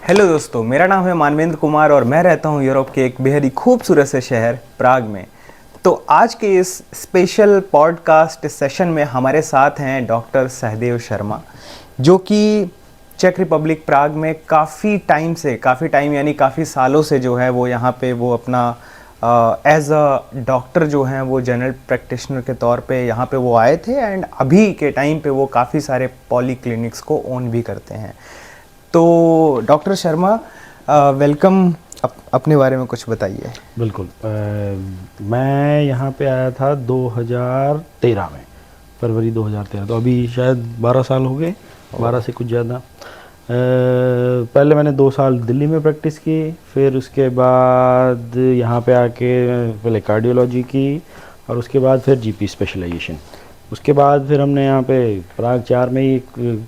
Hello दोस्तों, मेरा नाम है मानवेंद्र कुमार और मैं रहता हूँ यूरोप के एक बेहद ही खूबसूरत से शहर प्राग में। तो आज के इस स्पेशल पॉडकास्ट सेशन में हमारे साथ हैं डॉक्टर सहदेव शर्मा, जो कि चेक रिपब्लिक प्राग में काफ़ी टाइम यानी काफ़ी सालों से जो है वो यहाँ पे वो अपना एज अ डॉक्टर जो हैं वो जनरल प्रैक्टिशनर के तौर पे यहाँ पे वो आए थे एंड अभी के टाइम पे वो काफ़ी सारे पॉली क्लिनिक्स को ओन भी करते हैं। तो डॉक्टर शर्मा, वेलकम। अपने बारे में कुछ बताइए। बिल्कुल। मैं यहाँ पे आया था 2013 में, फरवरी 2013, तो अभी शायद 12 साल हो गए, 12 से कुछ ज़्यादा। पहले मैंने 2 साल दिल्ली में प्रैक्टिस की, फिर उसके बाद यहाँ पे आके पहले कार्डियोलॉजी की और उसके बाद फिर जीपी स्पेशलाइजेशन। उसके बाद फिर हमने यहाँ पे प्राग 4 में ही एक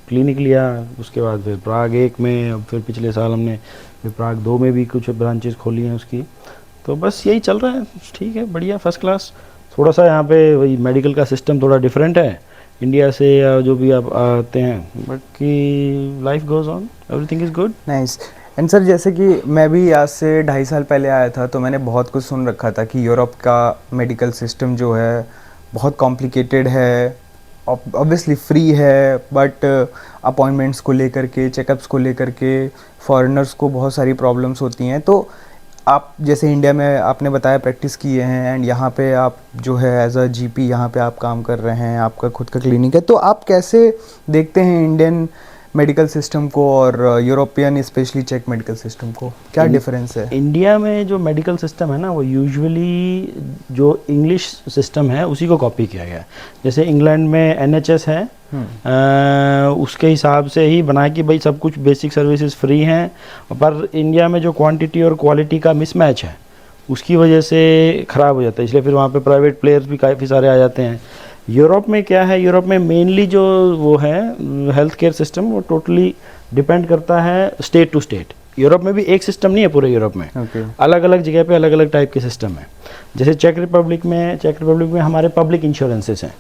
क्लिनिक लिया, उसके बाद फिर प्राग 1 में, अब फिर पिछले साल हमने फिर प्राग 2 में भी कुछ ब्रांचेस खोली हैं उसकी। तो बस यही चल रहा है, ठीक है, बढ़िया, फर्स्ट क्लास। थोड़ा सा यहाँ पे वही मेडिकल का सिस्टम थोड़ा डिफरेंट है इंडिया से या जो भी आप आते हैं, बाकी life goes on, everything is good. Nice. And sir, जैसे कि मैं भी आज से 2.5 साल पहले आया था, तो मैंने बहुत कुछ सुन रखा था कि यूरोप का मेडिकल सिस्टम जो है बहुत कॉम्प्लिकेटेड है, ऑब्वियसली फ्री है, बट अपॉइंटमेंट्स को लेकर के, चेकअप्स को लेकर के फॉरेनर्स को बहुत सारी प्रॉब्लम्स होती हैं। तो आप जैसे इंडिया में आपने बताया प्रैक्टिस किए हैं एंड यहाँ पे आप जो है एज अ जीपी यहाँ पे आप काम कर रहे हैं, आपका खुद का क्लिनिक है, तो आप कैसे देखते हैं इंडियन मेडिकल सिस्टम को और यूरोपियन स्पेशली चेक मेडिकल सिस्टम को? क्या डिफरेंस है? इंडिया में जो मेडिकल सिस्टम है ना, वो यूजुअली जो इंग्लिश सिस्टम है उसी को कॉपी किया गया है। जैसे इंग्लैंड में एनएचएस है, उसके हिसाब से ही बना कि भाई सब कुछ बेसिक सर्विसेज फ्री हैं, पर इंडिया में जो क्वांटिटी और क्वालिटी का मिसमैच है उसकी वजह से ख़राब हो जाता है, इसलिए फिर वहाँ पे प्राइवेट प्लेयर्स भी काफ़ी सारे आ जाते हैं। यूरोप में क्या है, यूरोप में मेनली जो वो है हेल्थ केयर सिस्टम, वो टोटली डिपेंड करता है स्टेट टू स्टेट। यूरोप में भी एक सिस्टम नहीं है पूरे यूरोप में, अलग अलग जगह पे अलग अलग टाइप के सिस्टम है। जैसे चेक रिपब्लिक में हमारे पब्लिक इंश्योरेंसेस हैं।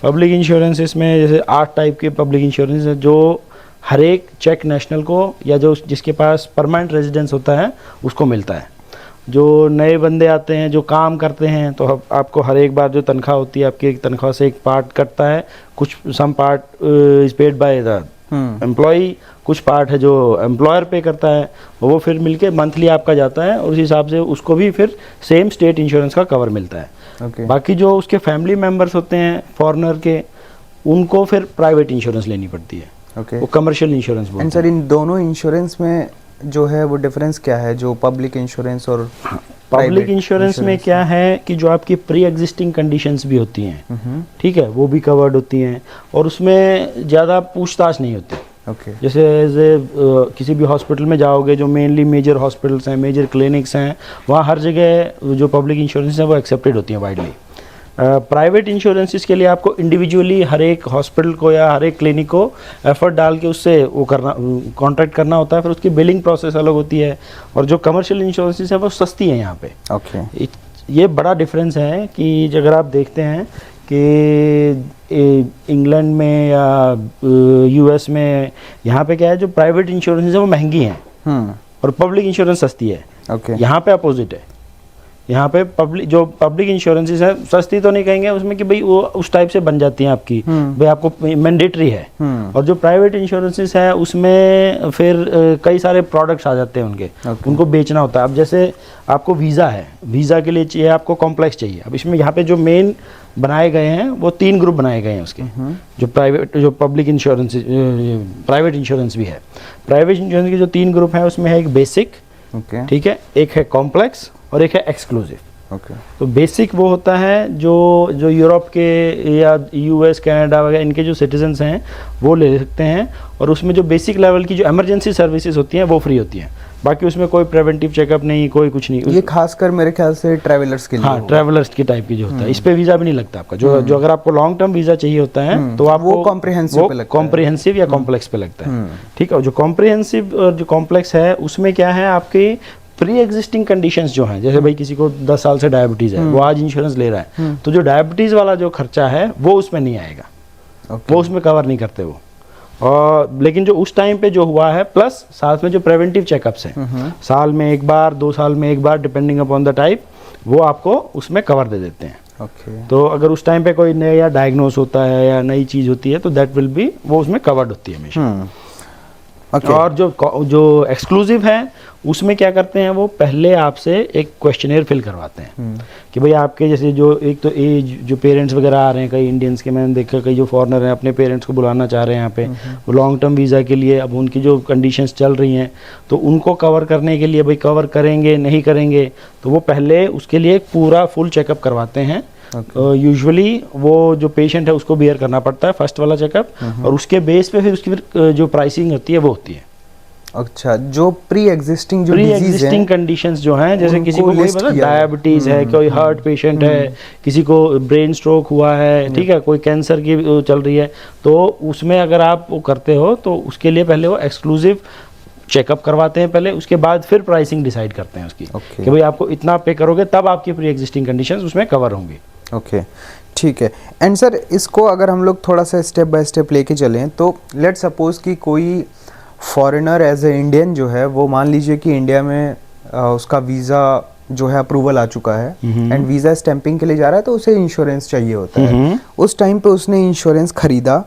पब्लिक इंश्योरेंसेस में जैसे 8 टाइप के पब्लिक इंश्योरेंस है, जो हर एक चेक नेशनल को या जो जिसके पास परमानेंट रेजिडेंस होता है उसको मिलता है। जो नए बंदे आते हैं जो काम करते हैं, तो आपको हर एक बार जो तनख्वाह होती है, आपकी एक तनख्वाह से एक पार्ट कटता है, कुछ some part is paid by the employee, कुछ पार्ट है जो एम्प्लॉयर पे करता है, वो फिर मिलके मंथली आपका जाता है और उस हिसाब से उसको भी फिर सेम स्टेट इंश्योरेंस का कवर मिलता है। बाकी जो उसके फैमिली मेम्बर्स होते हैं फॉरेनर के, उनको फिर प्राइवेट इंश्योरेंस लेनी पड़ती है, वो कमर्शियल इंश्योरेंस बोलते हैं। सर, इन दोनों इंश्योरेंस में जो है वो डिफरेंस क्या है, जो पब्लिक इंश्योरेंस और पब्लिक इंश्योरेंस में क्या है कि जो आपकी प्री एग्जिस्टिंग कंडीशंस भी होती हैं, ठीक है, वो भी कवर्ड होती हैं और उसमें ज़्यादा पूछताछ नहीं होती। जैसे किसी भी हॉस्पिटल में जाओगे, जो मेनली मेजर हॉस्पिटल्स हैं, मेजर क्लिनिक्स हैं, वहाँ हर जगह जो पब्लिक इंश्योरेंस है वो एक्सेप्टेड होती हैं वाइडली। प्राइवेट इंश्योरेंसेस के लिए आपको इंडिविजुअली हर एक हॉस्पिटल को या हर एक क्लिनिक को एफर्ट डाल के उससे वो करना, कॉन्ट्रैक्ट करना होता है, फिर उसकी बिलिंग प्रोसेस अलग होती है। और जो कमर्शियल इंश्योरेंसेस है वो सस्ती हैं यहाँ पे। ये बड़ा डिफरेंस है कि अगर आप देखते हैं कि इंग्लैंड में या यूएस में, यहाँ पे क्या है, जो प्राइवेट इंश्योरेंस है वो महंगी हैं और पब्लिक इंश्योरेंस सस्ती है। यहाँ पे अपोजिट है। यहाँ पे पब्लिक इंश्योरेंसेस है, सस्ती तो नहीं कहेंगे उसमें कि भाई वो उस टाइप से बन जाती हैं आपकी, भाई आपको मैंडेटरी है। और जो प्राइवेट इंश्योरेंसेस है उसमें फिर कई सारे प्रोडक्ट्स आ जाते हैं उनके, उनको बेचना होता है। अब जैसे आपको वीज़ा है, वीज़ा के लिए चाहिए आपको कॉम्प्लेक्स चाहिए। अब इसमें यहाँ पे जो मेन बनाए गए हैं वो 3 ग्रुप बनाए गए हैं उसके, जो पब्लिक इंश्योरेंस, प्राइवेट इंश्योरेंस भी है। प्राइवेट इंश्योरेंस के जो 3 ग्रुप हैं उसमें है एक बेसिक, ठीक है, एक है कॉम्प्लेक्स और एक है एक्सक्लूसिव। तो बेसिक वो होता है जो यूरोप के या यूएस, कनाडा वगैरह इनके जो सिटीजन्स हैं वो ले सकते हैं, और उसमें जो बेसिक लेवल की जो इमरजेंसी सर्विसेज होती हैं वो फ्री होती हैं। बाकी उसमें कोई प्रिवेंटिव चेकअप नहीं, कोई कुछ नहीं। ये खासकर मेरे ख्याल से ट्रैवलर्स के लिए, हाँ, ट्रैवलर्स की टाइप की जो होता है, इस पे वीज़ा भी नहीं लगता आपका। जो अगर आपको लॉन्ग टर्म वीज़ा चाहिए होता है तो आपको कॉम्प्रिहेंसिव या कॉम्प्लेक्स पे लगता है, ठीक है। जो कॉम्प्रिहेंसिव और जो कॉम्प्लेक्स है उसमें क्या है, आपकी प्री एग्जिस्टिंग कंडीशंस जो हैं, जैसे भाई किसी को 10 साल से डायबिटीज़ है, वो आज इंश्योरेंस ले रहा है, तो जो डायबिटीज़ वाला जो खर्चा है वो उसमें नहीं आएगा, वो उसमें कवर नहीं करते वो। और लेकिन जो उस टाइम पे जो हुआ है, प्लस साथ में जो प्रिवेंटिव चेकअप्स हैं, साल में एक बार, 2 साल में एक बार, डिपेंडिंग अपॉन द टाइप, वो आपको उसमें कवर दे देते हैं। तो अगर उस टाइम पे कोई नया डायग्नोस होता है या नई चीज़ होती है तो दैट विल बी, वो उसमें कवर्ड होती है हमेशा। और जो एक्सक्लूसिव है उसमें क्या करते हैं, वो पहले आपसे एक क्वेश्चनेयर फिल करवाते हैं कि भाई आपके जैसे जो एक तो एज, जो पेरेंट्स वगैरह आ रहे हैं, कई इंडियंस के मैंने देखा, कई जो फॉरेनर हैं अपने पेरेंट्स को बुलाना चाह रहे हैं यहाँ पे, वो लॉन्ग टर्म वीज़ा के लिए, अब उनकी जो कंडीशंस चल रही हैं तो उनको कवर करने के लिए भाई कवर करेंगे नहीं करेंगे, तो वो पहले उसके लिए एक पूरा फुल चेकअप करवाते हैं। यूजुअली वो जो पेशेंट है उसको बियर करना पड़ता है फर्स्ट वाला चेकअप, और उसके बेस पे फिर उसकी फिर जो प्राइसिंग होती है वो होती है। अच्छा, जो प्री एग्जिस्टिंग कंडीशंस जो हैं, जैसे किसी को कोई मतलब डायबिटीज है, कोई हार्ट पेशेंट है, किसी को ब्रेन स्ट्रोक हुआ है, ठीक है, कोई कैंसर की चल रही है, तो उसमें अगर आप वो करते हो तो उसके लिए पहले वो एक्सक्लूसिव चेकअप करवाते हैं पहले, उसके बाद फिर प्राइसिंग डिसाइड करते हैं उसकी कि भाई आपको इतना पे करोगे तब आपकी प्री एग्जिस्टिंग कंडीशंस उसमें कवर होंगी। ओके, ठीक है। एंड सर, इसको अगर हम लोग थोड़ा सा स्टेप बाय स्टेप लेके चलें तो लेट्स सपोज कि कोई फॉरेनर एज ए इंडियन जो है, वो मान लीजिए कि इंडिया में उसका वीज़ा जो है अप्रूवल आ चुका है एंड वीज़ा स्टैंपिंग के लिए जा रहा है, तो उसे इंश्योरेंस चाहिए होता है। उस टाइम पे उसने इंश्योरेंस खरीदा,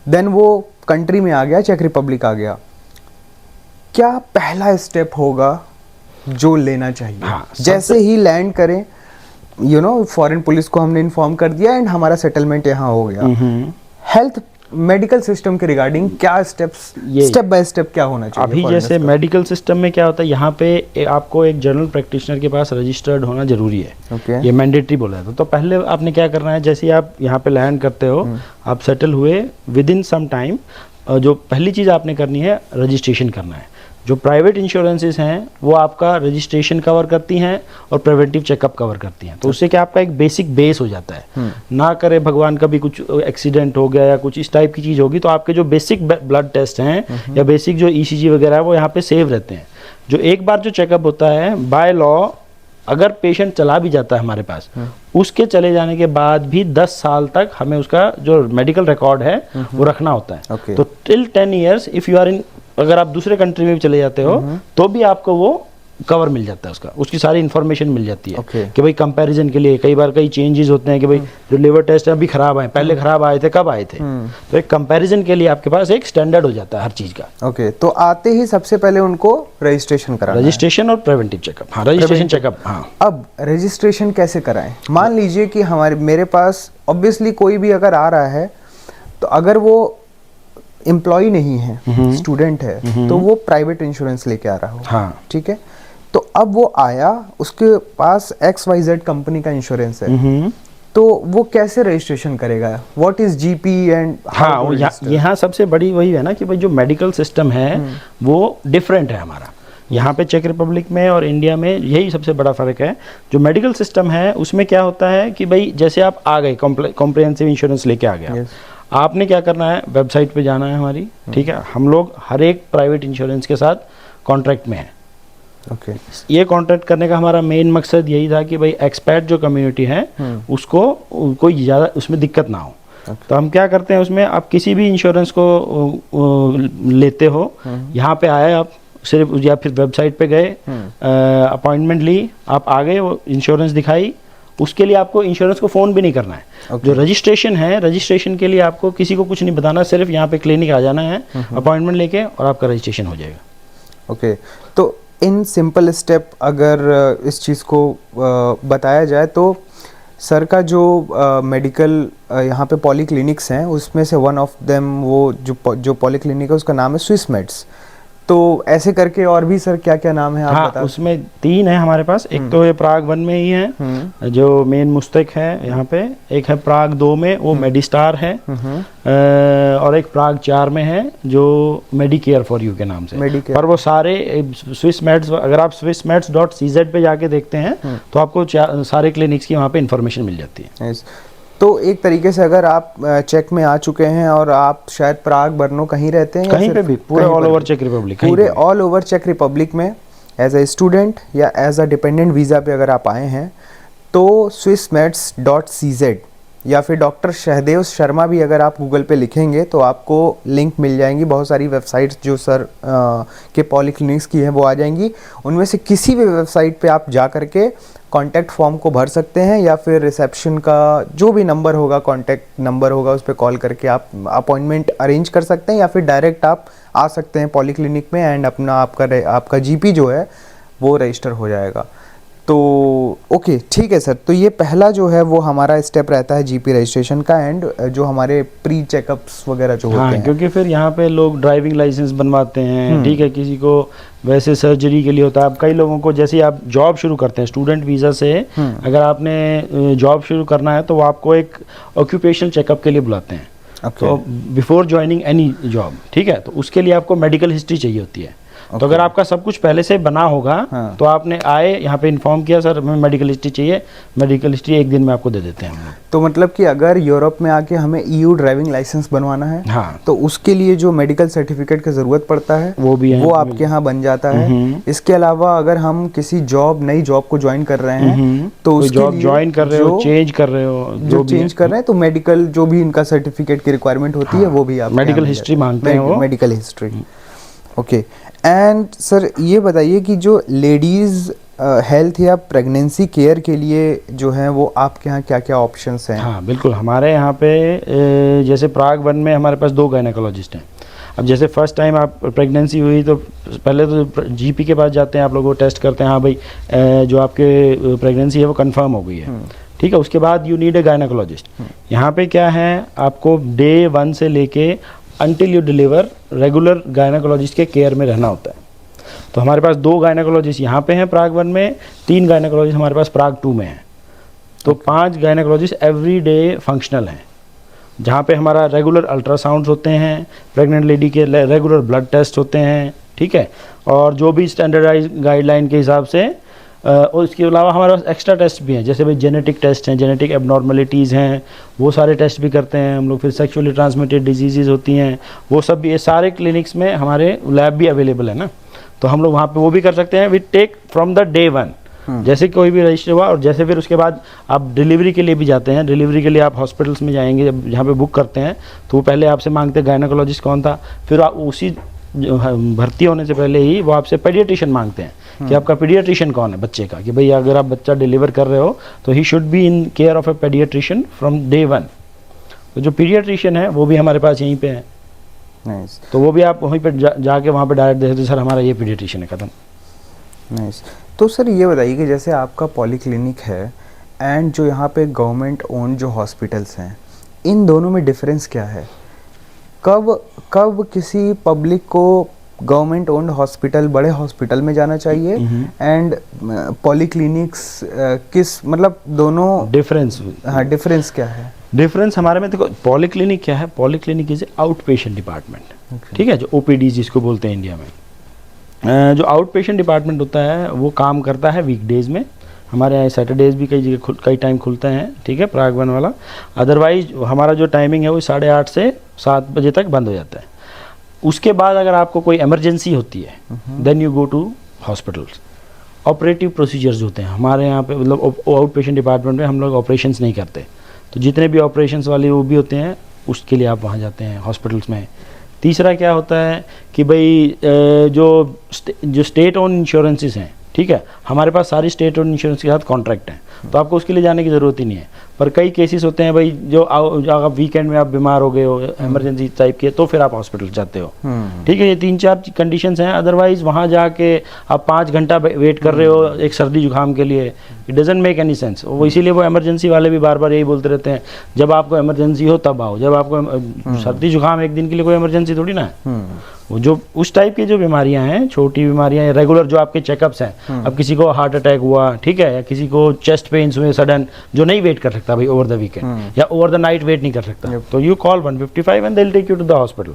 देन वो कंट्री में आ गया, चेक रिपब्लिक आ गया, क्या पहला स्टेप होगा जो लेना चाहिए? हाँ, जैसे ही लैंड करें, फॉरेन पुलिस को हमने इन्फॉर्म कर दिया एंड हमारा सेटलमेंट यहाँ हो गया, हेल्थ मेडिकल सिस्टम के रिगार्डिंग क्या स्टेप बाय स्टेप क्या होना चाहिए? अभी जैसे मेडिकल सिस्टम में क्या होता है, यहाँ पे आपको एक जनरल प्रैक्टिशनर के पास रजिस्टर्ड होना जरूरी है। ये मैंडेटरी बोला जाता है। तो पहले आपने क्या करना है, जैसे आप यहाँ पे लैंड करते हो, आप सेटल हुए, विद इन सम टाइम जो पहली चीज़ आपने करनी है, रजिस्ट्रेशन करना है। जो प्राइवेट इंश्योरेंसेस हैं वो आपका रजिस्ट्रेशन कवर करती हैं और प्रिवेंटिव चेकअप कवर करती हैं, तो उससे क्या आपका एक बेसिक बेस हो जाता है। ना करे भगवान कभी कुछ एक्सीडेंट हो गया या कुछ इस टाइप की चीज़ होगी, तो आपके जो बेसिक ब्लड टेस्ट हैं या बेसिक जो ECG वगैरह है वो यहाँ पे सेव रहते हैं। जो एक बार जो चेकअप होता है बाय लॉ, अगर पेशेंट चला भी जाता है हमारे पास, उसके चले जाने के बाद भी 10 साल तक हमें उसका जो मेडिकल रिकॉर्ड है वो रखना होता है। तो till 10 years if you are in, अगर आप दूसरे कंट्री में भी चले जाते हो तो भी आपको वो कवर मिल जाता है, उसकी सारी इन्फॉर्मेशन मिल जाती है कि भाई कंपैरिजन के लिए कई बार कई चेंजेस होते हैं कि भाई जो लिवर टेस्ट है अभी खराब आए, पहले खराब आए थे, कब आए थे, तो एक कंपैरिजन के लिए आपके पास एक स्टैंडर्ड हो जाता है हर चीज का। ओके, तो आते ही सबसे पहले उनको रजिस्ट्रेशन कराना है। रजिस्ट्रेशन और प्रिवेंटिव चेकअप। हाँ, रजिस्ट्रेशन चेकअप। हाँ, अब रजिस्ट्रेशन कैसे कराएं? मान लीजिए कि मेरे पास ऑब्वियसली कोई भी अगर आ रहा है, तो अगर वो एम्प्लॉय नहीं है, स्टूडेंट है, तो वो प्राइवेट इंश्योरेंस लेके आ रहा हो। हाँ, ठीक है, तो अब वो आया, उसके पास XYZ कंपनी का इंश्योरेंस है, तो वो कैसे रजिस्ट्रेशन करेगा? What is GP and? हाँ, यहाँ सबसे बड़ी वही है ना कि भाई जो मेडिकल सिस्टम है वो डिफरेंट है हमारा। यहाँ पे चेक रिपब्लिक में और इंडिया में यही सबसे बड़ा फ़र्क है। जो मेडिकल सिस्टम है उसमें क्या होता है कि भाई जैसे आप आ गए, कॉम्प्रिहेंसिव इंश्योरेंस लेके आ गया, आपने क्या करना है, वेबसाइट पे जाना है हमारी, ठीक है। हम लोग हर एक प्राइवेट इंश्योरेंस के साथ कॉन्ट्रैक्ट में हैं। ओके, ये कॉन्ट्रैक्ट करने का हमारा मेन मकसद यही था कि भाई एक्सपैट जो कम्युनिटी है उसको कोई ज़्यादा उसमें दिक्कत ना हो। तो हम क्या करते हैं, उसमें आप किसी भी इंश्योरेंस को लेते हो, यहाँ पे आए आप सिर्फ, या फिर वेबसाइट पे गए, अपॉइंटमेंट ली, आप आ गए, वो इंश्योरेंस दिखाई, उसके लिए आपको इंश्योरेंस को फ़ोन भी नहीं करना है। जो रजिस्ट्रेशन है, रजिस्ट्रेशन के लिए आपको किसी को कुछ नहीं बताना, सिर्फ यहाँ पे क्लिनिक आ जाना है अपॉइंटमेंट लेके और आपका रजिस्ट्रेशन हो जाएगा। ओके, तो इन सिंपल स्टेप अगर इस चीज़ को बताया जाए तो सर का जो मेडिकल यहाँ पे पॉलीक्लिनिक्स हैं, उसमें से वन ऑफ देम वो जो पॉलीक्लिनिक है उसका नाम है स्विस मेड्स। तो ऐसे करके और भी सर क्या क्या नाम है आप बता? उसमें 3 है हमारे पास। एक तो ये प्राग 1 में ही है जो मेन मुस्तक है यहाँ पे, एक है प्राग 2 में, वो मेडिस्टार है, और एक प्राग 4 में है जो मेडिकेयर फॉर यू के नाम से। पर वो सारे स्विस मेड्स, अगर आप swissmeds.cz पे जाके देखते हैं तो आपको सारे क्लिनिक्स की वहाँ पे इंफॉर्मेशन मिल जाती है। तो एक तरीके से अगर आप चेक में आ चुके हैं और आप शायद प्राग, बर्नो कहीं रहते हैं, कहीं पे भी, पूरे ऑल ओवर चेक रिपब्लिक, पूरे ऑल ओवर चेक रिपब्लिक में एज अ स्टूडेंट या एज अ डिपेंडेंट वीज़ा पे अगर आप आए हैं, तो swissmeds.cz या फिर डॉक्टर सहदेव शर्मा भी अगर आप गूगल पे लिखेंगे तो आपको लिंक मिल जाएंगी। बहुत सारी वेबसाइट्स जो सर के पॉलीक्लिनिक्स की हैं वो आ जाएंगी। उनमें से किसी भी वेबसाइट पे आप जा करके कॉन्टैक्ट फॉर्म को भर सकते हैं, या फिर रिसेप्शन का जो भी नंबर होगा, कॉन्टैक्ट नंबर होगा, उस पर कॉल करके आप अपॉइंटमेंट अरेंज कर सकते हैं, या फिर डायरेक्ट आप आ सकते हैं पॉलीक्लिनिक में एंड अपना आपका जीपी जो है वो रजिस्टर हो जाएगा। तो ओके, ठीक है सर। तो ये पहला जो है वो हमारा स्टेप रहता है जीपी रजिस्ट्रेशन का, एंड जो हमारे प्री चेकअप्स वगैरह जो होते हैं, क्योंकि फिर यहाँ पे लोग ड्राइविंग लाइसेंस बनवाते हैं, ठीक है, किसी को वैसे सर्जरी के लिए होता है। अब कई लोगों को जैसे आप जॉब शुरू करते हैं स्टूडेंट वीज़ा से, अगर आपने जॉब शुरू करना है तो वो आपको एक ऑक्यूपेशनल चेकअप के लिए बुलाते हैं। तो बिफोर ज्वाइनिंग एनी जॉब, ठीक है, तो उसके लिए आपको मेडिकल हिस्ट्री चाहिए होती है। तो अगर आपका सब कुछ पहले से बना होगा तो आपने आए यहाँ पे इन्फॉर्म किया, सर हमें मेडिकल हिस्ट्री चाहिए, मेडिकल हिस्ट्री एक दिन में आपको दे देते हैं हम लोग। तो मतलब कि अगर यूरोप में आके हमें ईयू ड्राइविंग लाइसेंस बनवाना है, तो उसके लिए जो मेडिकल सर्टिफिकेट की जरूरत पड़ता है वो भी है, वो आपके यहाँ बन जाता है। इसके अलावा अगर हम किसी नई जॉब को ज्वाइन कर रहे हैं, तो जॉब ज्वाइन कर रहे हो, चेंज कर रहे हो, जो चेंज कर रहे हैं, तो मेडिकल जो भी इनका सर्टिफिकेट की रिक्वायरमेंट होती है वो भी आप मेडिकल हिस्ट्री मांगते हैं, medical history. Okay, and sir ये बताइए कि जो लेडीज़ हेल्थ या प्रेगनेंसी केयर के लिए जो है वो आपके यहाँ क्या क्या ऑप्शंस हैं? हाँ बिल्कुल, हमारे यहाँ पे जैसे प्राग 1 में हमारे पास 2 गायनेकोलॉजिस्ट हैं। अब जैसे फर्स्ट टाइम आप प्रेगनेंसी हुई तो पहले तो जीपी के पास जाते हैं, आप लोगों को टेस्ट करते हैं, हाँ भाई जो आपके प्रेगनेंसी है वो कंफर्म हो गई है, ठीक है। उसके बाद यू नीड ए गायनेकोलॉजिस्ट। यहाँ पे क्या है, आपको डे 1 से लेके until you deliver regular gynaecologist के केयर में रहना होता है। तो हमारे पास 2 गायनेकोलॉजिस्ट यहाँ पे हैं प्राग 1 में, 3 गायनेकोलॉजिस्ट हमारे पास प्राग 2 में हैं। तो 5 गायनेकोलॉजिस्ट एवरी डे फंक्शनल हैं, जहाँ पे हमारा रेगुलर अल्ट्रासाउंड्स होते हैं, प्रेग्नेंट लेडी के रेगुलर ब्लड टेस्ट होते हैं, ठीक है, और जो भी स्टैंडर्डाइज गाइडलाइन के हिसाब से। और इसके अलावा हमारे पास एक्स्ट्रा टेस्ट भी हैं, जैसे भाई जेनेटिक टेस्ट हैं, जेनेटिक एबनॉर्मलिटीज़ हैं, वो सारे टेस्ट भी करते हैं हम लोग। फिर सेक्सुअली ट्रांसमिटेड डिजीज़ होती हैं, वो सब भी, ये सारे क्लिनिक्स में हमारे लैब भी अवेलेबल है ना, तो हम लोग वहाँ पे वो भी कर सकते हैं। We take from the day 1, जैसे कोई भी रजिस्टर हुआ, और जैसे फिर उसके बाद आप डिलीवरी के लिए भी जाते हैं। डिलीवरी के लिए आप हॉस्पिटल्स में जाएंगे, जब जहाँ पे बुक करते हैं तो वो पहले आपसे मांगते हैं गायनेकोलॉजिस्ट कौन था, फिर आप उसी भर्ती होने से पहले ही वो आपसे पीडियाट्रिशियन मांगते हैं कि आपका पीडियाट्रिशियन कौन है बच्चे का, कि भाई अगर आप बच्चा डिलीवर कर रहे हो तो he should be in care of A paediatrician from day 1। तो जो पीडियाट्रिशियन है वो भी हमारे पास यहीं पे है। नाइस। तो वो भी आप वहीं पे जाके वहाँ पे डायरेक्ट देखते, सर हमारा ये पीडियाट्रिशियन है, खत्म। नाइस। तो सर ये बताइए कि जैसे आपका पॉलीक्लिनिक है एंड जो यहाँ पे गवर्नमेंट ओन जो हॉस्पिटल्स हैं, इन दोनों में डिफरेंस क्या है? कब किसी पब्लिक को गवर्नमेंट ओन्ड हॉस्पिटल, बड़े हॉस्पिटल में जाना चाहिए, एंड पॉलीक्लिनिक्स किस, मतलब दोनों डिफरेंस, हाँ डिफरेंस क्या है? डिफरेंस हमारे में देखो, पॉलीक्लिनिक क्या है, polyclinic is out patient department, ठीक है, जो ओपीडी जिसको बोलते हैं इंडिया में। जो आउट पेशेंट डिपार्टमेंट होता है वो काम करता है वीकडेज में, हमारे यहाँ सैटरडेज भी कई जगह कई टाइम खुलते हैं, ठीक है, प्राग 1 वाला। अदरवाइज हमारा जो टाइमिंग है वो 8:30 से 7 बजे तक बंद हो जाता है। उसके बाद अगर आपको कोई इमरजेंसी होती है then you go to hospitals. Operative procedures होते हैं हमारे यहाँ पे, मतलब आउट पेशेंट डिपार्टमेंट में हम लोग ऑपरेशंस नहीं करते, तो जितने भी ऑपरेशंस वाले वो भी होते हैं, उसके लिए आप वहाँ जाते हैं हॉस्पिटल्स में। तीसरा क्या होता है कि भाई जो स्टेट ओन इंश्योरेंसेस हैं, ठीक है, हमारे पास सारी स्टेट ओन इंश्योरेंस के साथ कॉन्ट्रैक्ट हैं, तो आपको उसके लिए जाने की ज़रूरत ही नहीं है। पर कई केसेस होते हैं भाई जो आप वीकेंड में आप बीमार हो गए हो, इमरजेंसी टाइप के, तो फिर आप हॉस्पिटल जाते हो, ठीक है। ये 3-4 कंडीशंस हैं। अदरवाइज वहाँ जाके आप 5 घंटा वेट कर रहे हो एक सर्दी जुकाम के लिए, it doesn't make any sense. वो इसीलिए वो इमरजेंसी वाले भी बार बार यही बोलते रहते हैं, जब आपको इमरजेंसी हो तब आओ, जब आपको सर्दी जुकाम एक दिन के लिए कोई इमरजेंसी थोड़ी ना है। वो जो उस टाइप की जो बीमारियां हैं, छोटी बीमारियां, रेगुलर जो आपके चेकअप्स हैं, अब किसी को हार्ट अटैक हुआ, ठीक है, या किसी को चेस्ट पेन्स हुए सडन, जो नहीं वेट कर सकता भाई ओवर द वीकेंड या ओवर द नाइट वेट नहीं कर सकता, तो you call 155 and they will take you to the hospital,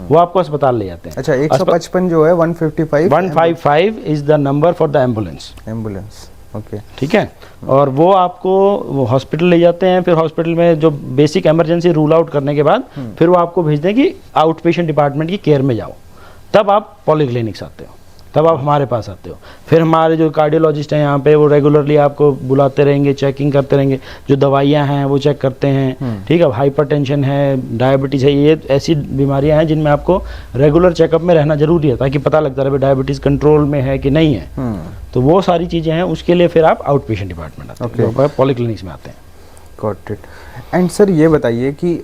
वो आपको अस्पताल ले जाते हैं। अच्छा, 155 जो है 155 is the number for the ambulance. Okay, ठीक है, और वो आपको हॉस्पिटल ले जाते हैं। फिर हॉस्पिटल में जो बेसिक इमरजेंसी रूल आउट करने के बाद फिर वो आपको भेजते हैं कि आउट पेशेंट डिपार्टमेंट की केयर में जाओ, तब आप पॉलीक्लिनिक्स आते हो। तब आप हमारे पास आते हो। फिर हमारे जो कार्डियोलॉजिस्ट हैं यहाँ पे, वो रेगुलरली आपको बुलाते रहेंगे, चेकिंग करते रहेंगे, जो दवाइयाँ हैं वो चेक करते हैं, ठीक है। हाइपरटेंशन है, डायबिटीज़ है, ये ऐसी बीमारियाँ हैं जिनमें आपको रेगुलर चेकअप में रहना जरूरी है, ताकि पता लगता रहे डायबिटीज़ कंट्रोल में है कि नहीं है। तो वो सारी चीज़ें हैं, उसके लिए फिर आप आउट पेशेंट डिपार्टमेंट आते हैं, पॉलीक्लिनिक्स में आते हैं। Got it. एंड सर ये बताइए कि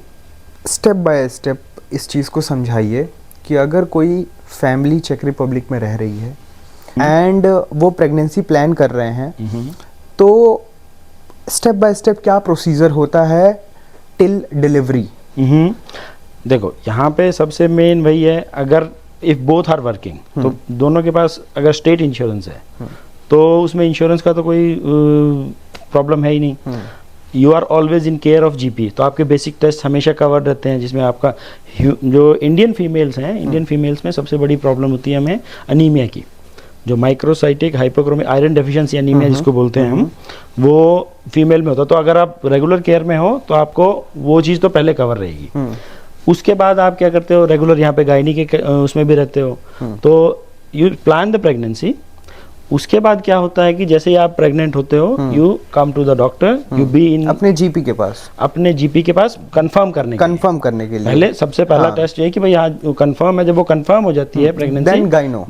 स्टेप बाय स्टेप इस चीज़ को समझाइए कि अगर कोई फैमिली चेक रिपब्लिक में रह रही है एंड वो प्रेगनेंसी प्लान कर रहे हैं, तो स्टेप बाय स्टेप क्या प्रोसीजर होता है टिल डिलीवरी? देखो यहाँ पे सबसे मेन वही है, अगर इफ बोथ आर वर्किंग, तो दोनों के पास अगर स्टेट इंश्योरेंस है तो उसमें इंश्योरेंस का तो कोई प्रॉब्लम है ही नहीं। You are always in care of GP, तो आपके बेसिक टेस्ट हमेशा कवर्ड रहते हैं, जिसमें आपका जो इंडियन फीमेल्स हैं, इंडियन फीमेल्स में सबसे बड़ी प्रॉब्लम होती है हमें अनीमिया की, जो microcytic hypochromic iron deficiency anaemia जिसको बोलते हैं हम, वो फीमेल में होता है। तो अगर आप रेगुलर केयर में हो तो आपको वो चीज़ तो पहले कवर रहेगी। उसके बाद आप क्या करते हो, रेगुलर यहाँ पे गायनी के उसमें भी रहते हो, तो यू प्लान द प्रेगनेंसी। उसके बाद क्या होता है कि जैसे ही आप प्रेग्नेंट होते हो, you come to the doctor, you be in अपने जीपी के पास, कंफर्म करने के लिए पहले सबसे पहला टेस्ट ये है कि भाई आज कंफर्म है। जब वो कंफर्म हो जाती है pregnancy,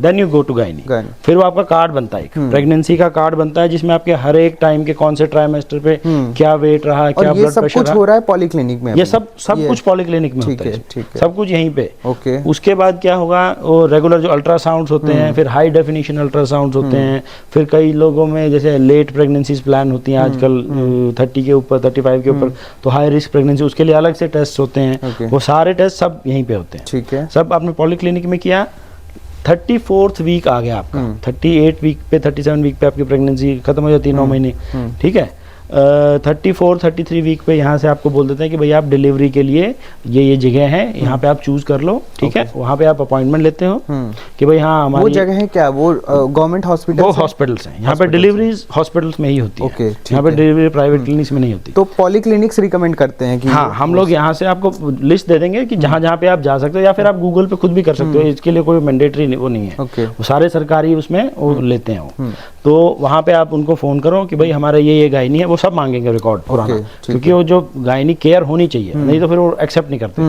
then you go to gynae. फिर वो आपका कार्ड बनता है, प्रेगनेंसी का कार्ड बनता है, जिसमें आपके हर एक टाइम के कौन से ट्राइमेस्टर पे क्या वेट रहा, क्या ब्लड प्रेशर कुछ हो रहा है पॉलीक्लिनिक में, ये सब कुछ पॉलीक्लिनिक में होता है, सब कुछ यहीं पे। उसके बाद क्या होगा, वो रेगुलर जो अल्ट्रासाउंड्स होते हैं, फिर हाई डेफिनेशन अल्ट्रासाउंड्स होते हैं, फिर कई लोगों में जैसे लेट प्रेगनेंसीज प्लान होती हैं आजकल 30 के ऊपर, 35 के ऊपर, तो हाई रिस्क प्रेगनेंसी, उसके लिए अलग से टेस्ट होते हैं। वो सारे टेस्ट सब यहीं पे होते हैं, ठीक है। सब आपने पॉलीक्लिनिक में किया। 34th वीक आ गया आपका, 38 वीक पे, 37 वीक पे आपकी प्रेगनेंसी खत्म हो जाती है, 9 महीने, ठीक है। 34, 33 वीक पे यहाँ से आपको बोल देते हैं कि भाई आप डिलीवरी के लिए ये जगह है, यहाँ पे आप चूज कर लो, ठीक है। वहाँ पे आप अपॉइंटमेंट लेते हो कि भाई हाँ हमारी वो जगह है क्या, वो गवर्नमेंट हॉस्पिटल, वो हॉस्पिटल्स हैं यहाँ पे, डिलीवरीज हॉस्पिटल्स में ही होती है, यहाँ पे डिलीवरी प्राइवेट क्लिनिक्स में नहीं होती। तो पॉलीक्लिनिक्स रिकमेंड करते हैं कि हाँ, हम लोग यहाँ से आपको लिस्ट दे देंगे कि जहाँ जहाँ पे आप जा सकते हो, या फिर आप गूगल पे खुद भी कर सकते हो, इसके लिए कोई मैंडेटरी वो नहीं है, वो सारे सरकारी उसमें वो लेते हैं वो। तो वहाँ पे आप उनको फोन करो कि भाई हमारा ये गायनी है, वो सब मांगेंगे रिकॉर्ड पुराना, क्योंकि वो जो गायनी केयर होनी चाहिए, नहीं तो फिर वो एक्सेप्ट नहीं करते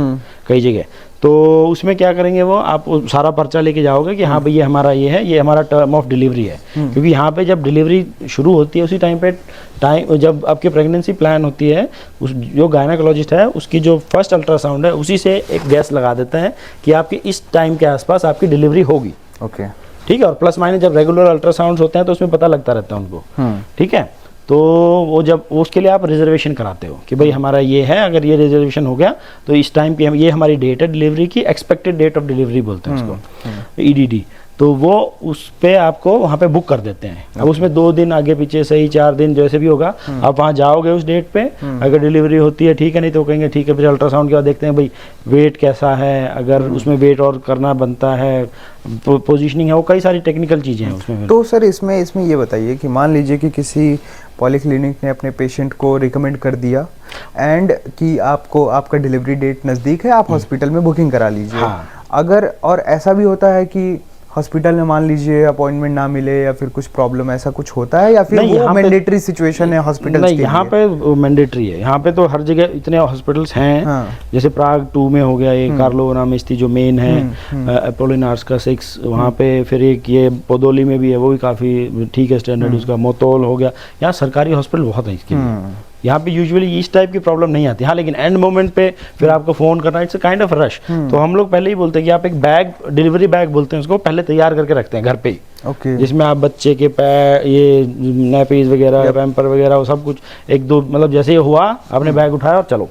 कई जगह। तो उसमें क्या करेंगे, वो आप सारा पर्चा लेके जाओगे कि हाँ भाई ये हमारा ये है, ये हमारा टर्म ऑफ डिलीवरी है। क्योंकि यहाँ पे जब डिलीवरी शुरू होती है, उसी टाइम जब आपकी प्रेगनेंसी प्लान होती है, उस जो गायनेकोलॉजिस्ट है उसकी जो फर्स्ट अल्ट्रासाउंड है, उसी से एक गैस लगा देता है कि आपकी इस टाइम के आसपास आपकी डिलीवरी होगी, ठीक है। और प्लस माइनस जब रेगुलर अल्ट्रासाउंड होते हैं तो उसमें पता लगता रहता है उनको, ठीक है। तो वो जब उसके लिए आप रिजर्वेशन कराते हो कि भाई हमारा ये है, अगर ये रिजर्वेशन हो गया तो इस टाइम की ये हमारी डेट है डिलीवरी की, एक्सपेक्टेड डेट ऑफ डिलीवरी बोलते हैं उसको, ईडीडी। तो वो उस पे आपको वहाँ पे बुक कर देते हैं। अब उसमें 2 दिन आगे पीछे सही, 4 दिन जैसे भी होगा, आप वहाँ जाओगे उस डेट पे, अगर डिलीवरी होती है ठीक है, नहीं तो कहेंगे ठीक है। फिर अल्ट्रासाउंड के बाद देखते हैं भाई वेट कैसा है, अगर उसमें वेट और करना बनता है, पोजीशनिंग है, वो कई सारी टेक्निकल चीज़ें हैं उसमें। तो सर इसमें ये बताइए कि मान लीजिए कि किसी पॉलीक्लिनिक ने अपने पेशेंट को रिकमेंड कर दिया एंड कि आपको आपका डिलीवरी डेट नज़दीक है, आप हॉस्पिटल में बुकिंग करा लीजिए। अगर और ऐसा भी होता है कि हॉस्पिटल में मान लीजिए अपॉइंटमेंट ना मिले या फिर कुछ प्रॉब्लम, ऐसा कुछ होता है, या फिर वो मैंडेटरी सिचुएशन है हॉस्पिटल के लिए? यहाँ पे मैंडेटरी है, यहाँ पे तो हर जगह इतने हॉस्पिटल्स हैं। जैसे प्राग 2 में हो गया, ये कार्लो नामेस्ती जो मेन है, अपोलिनार्स का 6 वहाँ पे, फिर एक ये पोदोली में भी है, वो भी काफ़ी ठीक है स्टैंडर्ड उसका। मोतोल हो गया, यहाँ सरकारी हॉस्पिटल बहुत है इसके लिए। यहाँ पे यूजुअली इस टाइप की प्रॉब्लम नहीं आती। हाँ, लेकिन एंड मोमेंट पे फिर आपको फोन करना, it's a kind of rush. तो हम लोग पहले ही बोलते हैं कि आप एक बैग, डिलीवरी बैग बोलते हैं उसको, पहले तैयार करके रखते हैं घर पे ही, जिसमें आप बच्चे के ये नैपीज वगैरह, पैम्पर वगैरह, वो सब कुछ 1-2 मतलब जैसे ही हुआ आपने बैग उठाया और चलो।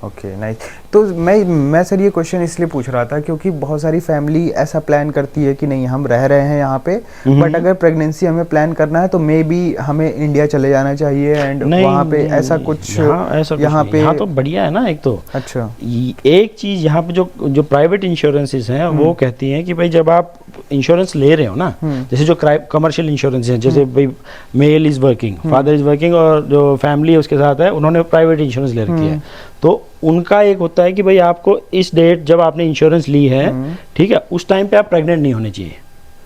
Okay, nice. तो मैं सर ये क्वेश्चन इसलिए पूछ रहा था क्योंकि बहुत सारी फैमिली ऐसा प्लान करती है कि नहीं हम रह रहे हैं यहाँ पे, बट अगर प्रेगनेंसी हमें प्लान करना है तो मे बी हमें इंडिया चले जाना चाहिए एंड वहाँ पे ऐसा कुछ यहाँ पे यहाँ तो बढ़िया है ना। एक तो अच्छा एक चीज़ यहाँ पे जो प्राइवेट इंश्योरेंसेस हैं वो कहती हैं कि भाई जब आप इंश्योरेंस ले रहे हो ना, जैसे जो कमर्शियल इंश्योरेंस है, जैसे भाई male is working, father is working, और जो फैमिली है उसके साथ है उन्होंने प्राइवेट इंश्योरेंस ले रखी है, तो उनका एक होता है कि भाई आपको इस डेट जब आपने इंश्योरेंस ली है, ठीक है, उस टाइम पे आप प्रेग्नेंट नहीं होने चाहिए।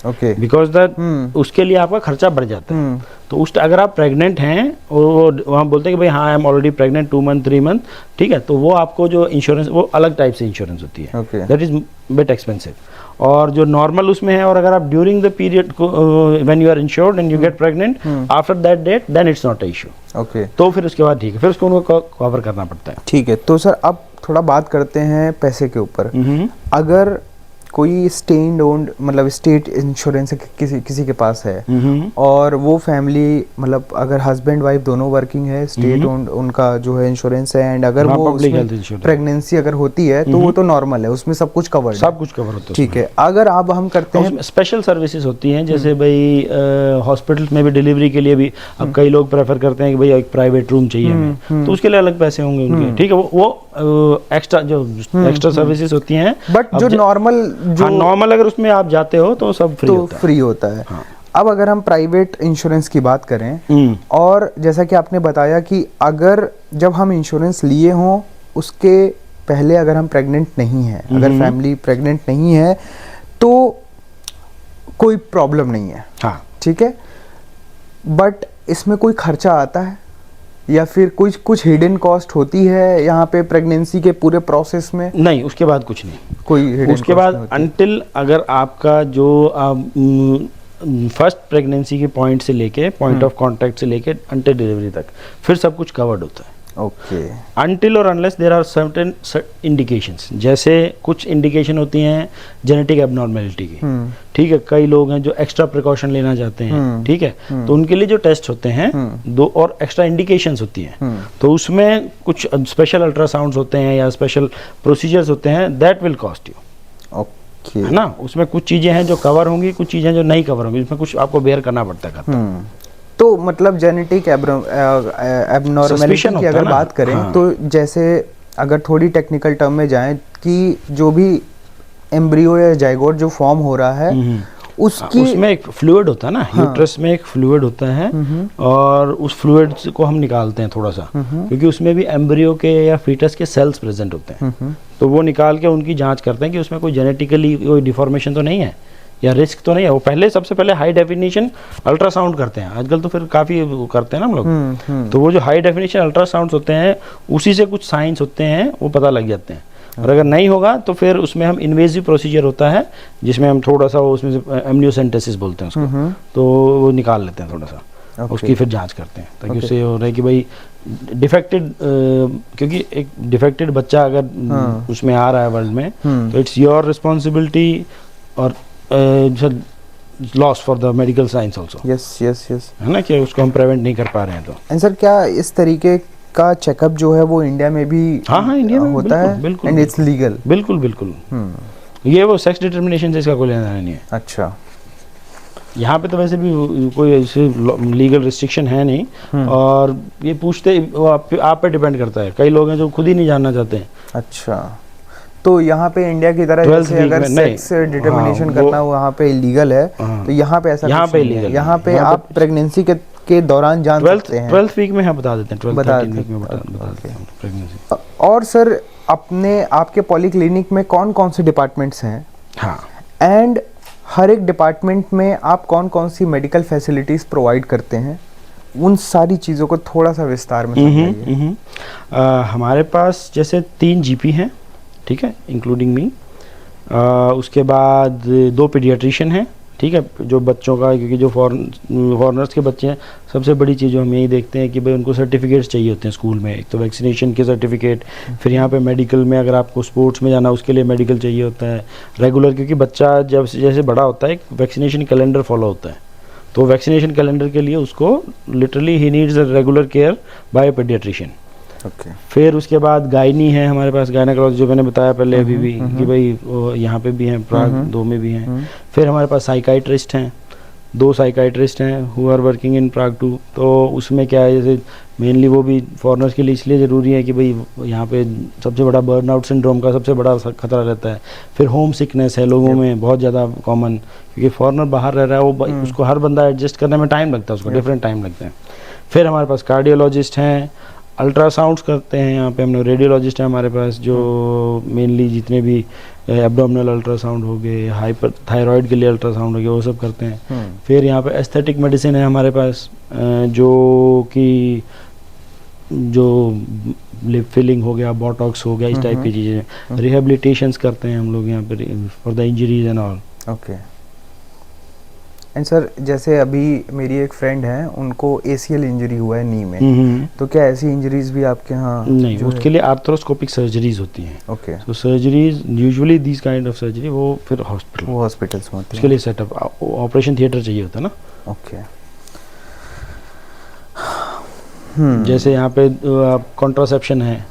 ओके। बिकॉज दैट उसके लिए आपका खर्चा बढ़ जाता है। तो अगर आप प्रेग्नेंट हैं और वहाँ बोलते हैं कि भाई हाँ I am already pregnant 2 month 3 month, ठीक है, तो वो आपको जो इंश्योरेंस वो अलग टाइप से इंश्योरेंस होती है, Okay. That is bit expensive. और जो नॉर्मल उसमें है, और अगर आप during the period when you are insured and you get pregnant after that date, then it's not a issue. Okay. तो फिर उसके बाद ठीक है, फिर उसको उनको कवर करना पड़ता है। ठीक है, तो सर अब थोड़ा बात करते हैं पैसे के ऊपर। अगर कोई स्टेट ओन्ड मतलब स्टेट इंश्योरेंस किसी के पास है और वो फैमिली मतलब अगर हस्बैंड वाइफ दोनों वर्किंग है, स्टेट ओन्ड उनका जो है इंश्योरेंस है, एंड अगर वो प्रेगनेंसी अगर होती है तो वो तो नॉर्मल है, उसमें सब कुछ कवर सब कुछ कवर होता है। ठीक है, अगर अब हम करते हैं स्पेशल सर्विसेज होती हैं, जैसे भाई हॉस्पिटल में भी डिलीवरी के लिए भी अब कई लोग प्रेफर करते हैं कि भाई एक प्राइवेट रूम चाहिए हमें, तो उसके लिए अलग पैसे होंगे उनके, ठीक है, वो एक्स्ट्रा सर्विसेज होती हैं। बट जो नॉर्मल अगर उसमें आप जाते हो तो सब फ्री होता है। हाँ। अब अगर हम प्राइवेट इंश्योरेंस की बात करें, और जैसा कि आपने बताया कि अगर जब हम इंश्योरेंस लिए हों उसके पहले अगर हम प्रेग्नेंट नहीं हैं, अगर फैमिली प्रेग्नेंट नहीं है तो कोई प्रॉब्लम नहीं है, हाँ ठीक है, बट इसमें कोई खर्चा आता है या फिर कुछ हिडन कॉस्ट होती है यहाँ पे प्रेगनेंसी के पूरे प्रोसेस में? नहीं, उसके बाद कुछ नहीं, कोई हिडन उसके बाद अनटिल अगर आपका जो फर्स्ट प्रेगनेंसी के पॉइंट से लेके पॉइंट ऑफ कांटेक्ट से लेके अंटिल डिलीवरी तक फिर सब कुछ कवर्ड होता है। ओके। अनटिल और unless there are certain indications, जैसे कुछ इंडिकेशन होती हैं जेनेटिक एबनॉर्मेलिटी की, ठीक है, कई लोग हैं जो एक्स्ट्रा प्रिकॉशन लेना चाहते हैं, ठीक है, तो उनके लिए जो टेस्ट होते हैं दो और एक्स्ट्रा इंडिकेशंस होती हैं, तो उसमें कुछ स्पेशल अल्ट्रासाउंड्स होते हैं या स्पेशल प्रोसीजर्स होते हैं, दैट विल कॉस्ट यू, है ना, उसमें कुछ चीजें हैं जो कवर होंगी, कुछ चीजें जो नहीं कवर होंगी, उसमें कुछ आपको बेयर करना पड़ता है। तो मतलब जेनेटिक एबनॉर्मेलिटी की अगर बात करें, हाँ, तो जैसे अगर थोड़ी टेक्निकल टर्म में जाएं कि जो भी एम्ब्रियो या जाइगोट जो फॉर्म हो रहा है उसकी उसमें एक फ्लूइड होता है ना, हाँ, यूट्रस में एक फ्लूइड होता है और उस फ्लूइड को हम निकालते हैं थोड़ा सा, क्योंकि उसमें भी एम्ब्रियो के या फीटस के सेल्स प्रेजेंट होते हैं, तो वो निकाल के उनकी जांच करते हैं कि उसमें कोई जेनेटिकली कोई डिफॉर्मेशन तो नहीं है या रिस्क तो नहीं है। वो पहले सबसे पहले हाई डेफिनेशन अल्ट्रासाउंड करते हैं, आजकल तो फिर काफ़ी करते हैं ना हम लोग, तो वो जो हाई डेफिनेशन अल्ट्रासाउंड होते हैं उसी से कुछ साइंस होते हैं वो पता लग जाते हैं, और अगर नहीं होगा तो फिर उसमें हम इन्वेजिव प्रोसीजर होता है जिसमें हम थोड़ा सा उसमें से एमनियोसेंटेसिस बोलते हैं उसको, तो वो निकाल लेते हैं थोड़ा सा, उसकी फिर जांच करते हैं ताकि उससे हो रहा है कि भाई डिफेक्टेड, क्योंकि एक डिफेक्टेड बच्चा अगर उसमें आ रहा है वर्ल्ड में तो इट्स योर रिस्पॉन्सिबिलिटी और loss for the medical science also, yes है ना, कि उसको हम प्रिवेंट नहीं कर पा रहे हैं। तो एंड सर क्या इस तरीके का चेकअप जो है वो इंडिया में भी हाँ इंडिया में होता है एंड इट्स लीगल? बिल्कुल ये वो सेक्स डिटर्मिनेशन से इसका कोई लेना देना नहीं है। अच्छा, यहाँ पे तो वैसे भी कोई ऐसे लीगल रिस्ट्रिक्शन है नहीं, और ये पूछते आप पे डिपेंड करता है, कई लोग हैं जो खुद ही नहीं जानना चाहते हैं। अच्छा, तो यहाँ पे इंडिया की तरह जैसे अगर सेक्स डिटर्मिनेशन करना वहाँ पे इलीगल है, तो यहाँ पे ऐसा यहाँ पे इलीगल, यहाँ पे आप प्रेगनेंसी के दौरान जान सकते हैं। 12th वीक में हम बता देते हैं, 12th वीक में बता देते हैं प्रेगनेंसी। और सर अपने आपके पॉलीक्लिनिक में कौन कौन से डिपार्टमेंट्स हैं? हाँ, एंड हर एक डिपार्टमेंट में आप कौन कौन सी मेडिकल फैसिलिटीज प्रोवाइड करते हैं, उन सारी चीज़ों को थोड़ा सा विस्तार में समझाइए। हमारे पास जैसे 3 जीपी हैं, ठीक है, इंक्लूडिंग मी, उसके बाद 2 पीडियाट्रिशियन हैं, ठीक है, जो बच्चों का, क्योंकि जो फॉरनर्स के बच्चे हैं सबसे बड़ी चीज़ जो हम यही देखते हैं कि भाई उनको सर्टिफिकेट्स चाहिए होते हैं स्कूल में, एक तो वैक्सीनेशन के सर्टिफिकेट, फिर यहाँ पे मेडिकल में अगर आपको स्पोर्ट्स में जाना उसके लिए मेडिकल चाहिए होता है रेगुलर, क्योंकि बच्चा जब जैसे बड़ा होता है एक वैक्सीनेशन कैलेंडर फॉलो होता है, तो वैक्सीनेशन कैलेंडर के लिए उसको लिटरली ही needs a regular care by a paediatrician. Okay. फिर उसके बाद गायनी है हमारे पास, गायनेकोलॉजी जो मैंने बताया पहले अभी भी कि भाई यहाँ पे भी हैं, प्राग 2 में भी हैं। फिर हमारे पास साइकाइट्रिस्ट हैं, 2 साइकाइट्रिस्ट हैं हु आर वर्किंग इन प्राग 2, तो उसमें क्या है, जैसे मेनली वो भी फॉरनर्स के लिए इसलिए ज़रूरी है कि भाई यहाँ पे सबसे बड़ा बर्नआउट सिंड्रोम का सबसे बड़ा खतरा रहता है। फिर होम सिकनेस है लोगों में बहुत ज़्यादा कॉमन, क्योंकि फॉरनर बाहर रह रहा है, वो उसको हर बंदा एडजस्ट करने में टाइम लगता है, उसको डिफरेंट टाइम लगता है। फिर हमारे पास कार्डियोलॉजिस्ट हैं, अल्ट्रासाउंड्स करते हैं यहाँ पे, हमने रेडियोलॉजिस्ट हैं हमारे पास जो मेनली जितने भी एब्डोमिनल अल्ट्रासाउंड हो गए, हाइपर थायराइड के लिए अल्ट्रासाउंड हो गया, वो सब करते हैं। फिर यहाँ पे एस्थेटिक मेडिसिन है हमारे पास, जो कि जो लिप फिलिंग हो गया, बोटॉक्स हो गया, इस टाइप की चीज़ें। रिहेबिलिटेशंस करते हैं हम लोग यहाँ पे for the injuries and all. Okay. And sir, जैसे अभी मेरी एक फ्रेंड है, उनको ACL इंजरी हुआ है नी में, तो क्या ऐसी इंजरीज भी आपके यहाँ? नहीं, उसके लिए आर्थ्रोस्कोपिक सर्जरीज होती हैं। ओके। तो surgeries usually this kind of surgery वो फिर हॉस्पिटल्स में होती है, उसके लिए सेटअप ऑपरेशन थिएटर चाहिए होता है ना। ओके। जैसे यहाँ पे कॉन्ट्रासेप्शन है,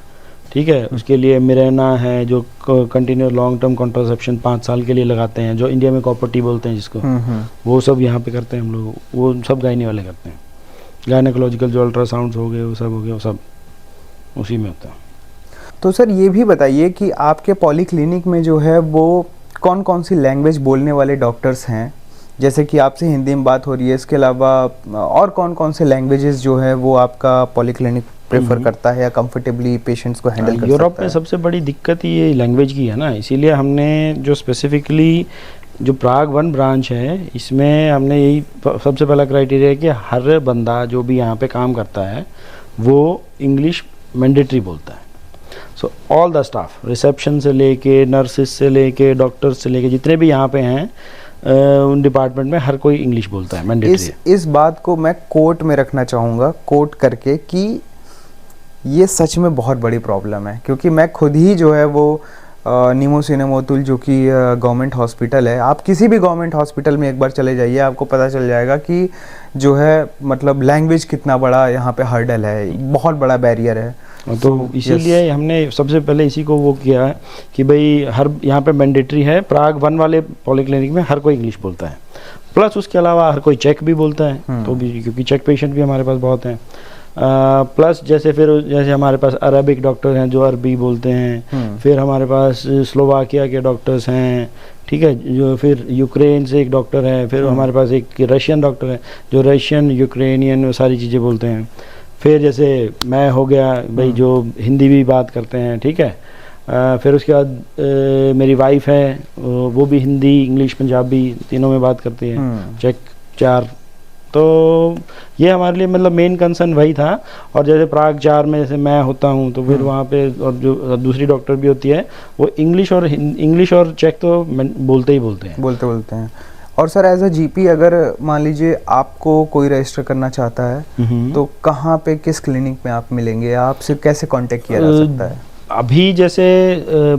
ठीक है, उसके लिए मिरेना है, जो कंटिन्यू लॉन्ग टर्म कॉन्ट्रासेप्शन 5 साल के लिए लगाते हैं, जो इंडिया में कॉपर टी बोलते हैं जिसको, वो सब यहाँ पे करते हैं हम लोग। वो सब गायनी वाले करते हैं। गायनेकोलॉजिकल जो अल्ट्रासाउंड्स हो गए, वो सब हो गए, वो सब उसी में होता है। तो सर ये भी बताइए कि आपके पॉलीक्लिनिक में जो है वो कौन कौन सी लैंग्वेज बोलने वाले डॉक्टर्स हैं? जैसे कि आपसे हिंदी में बात हो रही है, इसके अलावा और कौन कौन से लैंग्वेजेस जो है वो आपका पॉलीक्लिनिक प्रेफर करता है या कंफर्टेबली पेशेंट्स को हैंडल कर सकता है? यूरोप में सबसे बड़ी दिक्कत ये लैंग्वेज की है ना, इसीलिए हमने जो स्पेसिफिकली जो प्राग 1 ब्रांच है, इसमें हमने यही सबसे पहला क्राइटेरिया है कि हर बंदा जो भी यहाँ पे काम करता है वो इंग्लिश मैंडेटरी बोलता है। So all the staff, reception से लेके नर्सेस से लेके डॉक्टर्स से लेके जितने भी यहाँ पे हैं उन डिपार्टमेंट में हर कोई इंग्लिश बोलता है, मैंडेटरी है। इस बात को मैं कोट में रखना चाहूँगा, कोट करके, कि ये सच में बहुत बड़ी प्रॉब्लम है, क्योंकि मैं खुद ही जो है वो नीमो सिनेमोतुल जो कि गवर्नमेंट हॉस्पिटल है, आप किसी भी गवर्नमेंट हॉस्पिटल में एक बार चले जाइए, आपको पता चल जाएगा कि जो है मतलब लैंग्वेज कितना बड़ा यहाँ पे हर्डल है, बहुत बड़ा बैरियर है। तो इसीलिए हमने सबसे पहले इसी को वो किया है कि भाई हर यहाँ पे मैंडेटरी है। प्राग 1 वाले पॉलीक्लिनिक में हर कोई इंग्लिश बोलता है, प्लस उसके अलावा हर कोई चेक भी बोलता है, तो भी क्योंकि चेक पेशेंट भी हमारे पास बहुत हैं। प्लस जैसे हमारे पास अरबिक डॉक्टर हैं जो अरबी बोलते हैं, फिर हमारे पास स्लोवाकिया के डॉक्टर्स हैं, ठीक है, जो फिर यूक्रेन से एक डॉक्टर है, फिर हमारे पास एक रशियन डॉक्टर है जो रशियन यूक्रेनियन वो सारी चीज़ें बोलते हैं। फिर जैसे मैं हो गया भाई जो हिंदी भी बात करते हैं, ठीक है। फिर उसके बाद मेरी वाइफ है, वो भी हिंदी इंग्लिश पंजाबी तीनों में बात करती है, चेक 4। तो ये हमारे लिए मतलब मेन कंसर्न वही था। और जैसे प्राग 4 में जैसे मैं होता हूँ तो फिर वहाँ पे और जो दूसरी डॉक्टर भी होती है वो इंग्लिश और चेक तो बोलते हैं। और सर एज अ जीपी अगर मान लीजिए आपको कोई रजिस्टर करना चाहता है तो कहाँ पे, किस क्लिनिक में आप मिलेंगे, आपसे कैसे कांटेक्ट किया जा सकता है? अभी जैसे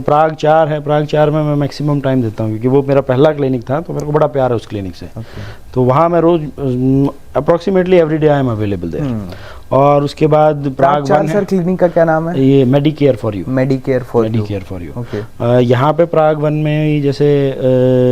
प्राग 4 है, प्राग 4 में मैं मैक्सिमम टाइम देता हूँ क्योंकि वो मेरा पहला क्लिनिक था, तो मेरे को बड़ा प्यार है उस क्लिनिक से। तो वहाँ मैं रोज approximately every day I am available there. और उसके बाद प्राग 1 सर क्लिनिक का क्या नाम है? ये Medicare for you. Medicare for you. यहाँ पे प्राग 1 में जैसे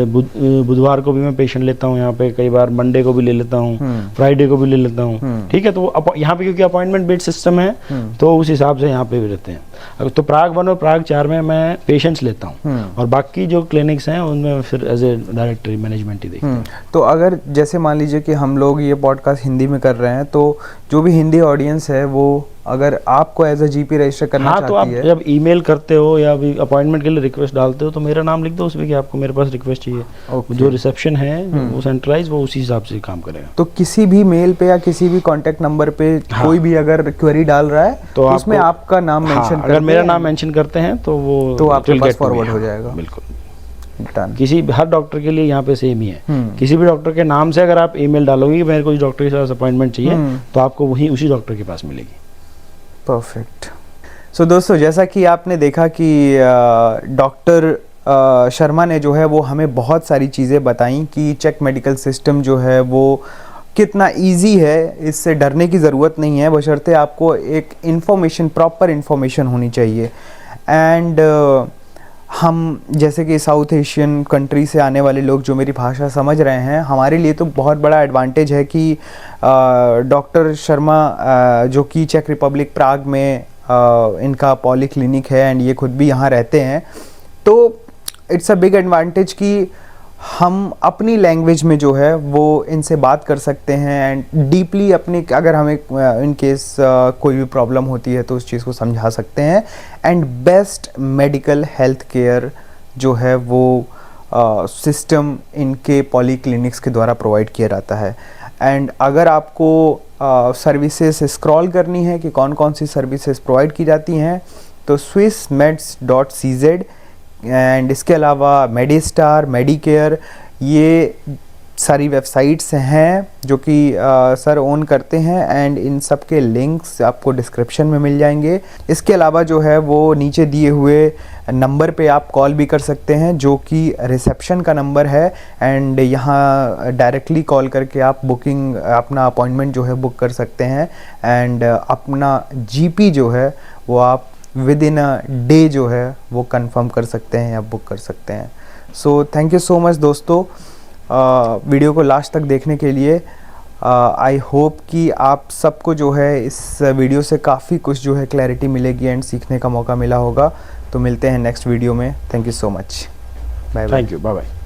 बुधवार को भी मैं पेशेंट लेता हूँ यहाँ पे, कई बार मंडे को भी ले लेता हूँ, फ्राइडे को भी ले लेता हूँ, ठीक है। तो यहाँ पे क्योंकि अपॉइंटमेंट बेस्ड सिस्टम है तो उस हिसाब से यहाँ पे भी रहते हैं। तो प्राग 1 और प्राग 4 में मैं पेशेंट्स लेता हूँ और बाकी जो क्लिनिक्स हैं उनमें फिर एज ए डायरेक्टरी मैनेजमेंट ही देखते हैं। तो अगर जैसे मान लीजिए कि हम लोग ये पॉडकास्ट हिंदी में कर रहे हैं, तो जो भी हिंदी ऑडियंस है वो अगर आपको एज अ जीपी रजिस्टर करना चाहती है, तो आप जब ईमेल करते हो या भी अपॉइंटमेंट के लिए रिक्वेस्ट डालते हो तो मेरा नाम लिख दो उसमें कि आपको मेरे पास रिक्वेस्ट चाहिए। जो रिसेप्शन है वो सेंट्रलाइज वो उसी हिसाब से काम करेगा। तो किसी भी मेल पे या किसी भी कांटेक्ट नंबर पे कोई भी अगर क्वेरी डाल रहा है तो उसमें आपका नाम मेंशन अगर मेरा नाम मेंशन करते हैं तो वो तो आपके पास फॉरवर्ड हो जाएगा। बिल्कुल किसी हर डॉक्टर के लिए यहाँ पे सेम ही है। किसी भी डॉक्टर के नाम से अगर आप ईमेल डालोगे कि मेरे को इस डॉक्टर के साथ अपॉइंटमेंट चाहिए तो आपको वही उसी डॉक्टर के पास मिलेगी। परफेक्ट। सो दोस्तों, जैसा कि आपने देखा कि डॉक्टर शर्मा ने जो है वो हमें बहुत सारी चीज़ें बताई कि चेक मेडिकल सिस्टम जो है वो कितना इजी है, इससे डरने की ज़रूरत नहीं है, बशर्ते आपको एक इन्फॉर्मेशन, प्रॉपर इन्फॉर्मेशन होनी चाहिए। एंड हम जैसे कि साउथ एशियन कंट्री से आने वाले लोग जो मेरी भाषा समझ रहे हैं, हमारे लिए तो बहुत बड़ा एडवांटेज है कि डॉक्टर शर्मा जो कि चेक रिपब्लिक प्राग में इनका पॉलीक्लिनिक है एंड ये खुद भी यहाँ रहते हैं, तो इट्स अ बिग एडवांटेज कि हम अपनी लैंग्वेज में जो है वो इनसे बात कर सकते हैं एंड डीपली अपनी, अगर हमें इन केस कोई भी प्रॉब्लम होती है तो उस चीज़ को समझा सकते हैं and best medical health care जो है वो सिस्टम इनके पॉलीक्लिनिक्स के द्वारा प्रोवाइड किया जाता है। एंड अगर आपको सर्विसेज स्क्रॉल करनी है कि कौन कौन सी सर्विसेज प्रोवाइड की जाती हैं, तो swissmeds.cz एंड इसके अलावा मेडिस्टार, मेडिकेयर, ये सारी वेबसाइट्स हैं जो कि सर ओन करते हैं एंड इन सब के लिंक्स आपको डिस्क्रिप्शन में मिल जाएंगे। इसके अलावा जो है वो नीचे दिए हुए नंबर पे आप कॉल भी कर सकते हैं जो कि रिसेप्शन का नंबर है, एंड यहाँ डायरेक्टली कॉल करके आप बुकिंग अपना अपॉइंटमेंट जो है बुक कर सकते हैं एंड अपना जीपी जो है वो आप विद इन अ डे जो है वो कंफर्म कर सकते हैं या बुक कर सकते हैं। So thank you so much दोस्तों वीडियो को लास्ट तक देखने के लिए। आई होप कि आप सबको जो है इस वीडियो से काफ़ी कुछ जो है क्लैरिटी मिलेगी एंड सीखने का मौका मिला होगा। तो मिलते हैं नेक्स्ट वीडियो में। Thank you so much. Bye bye. Thank you, bye bye.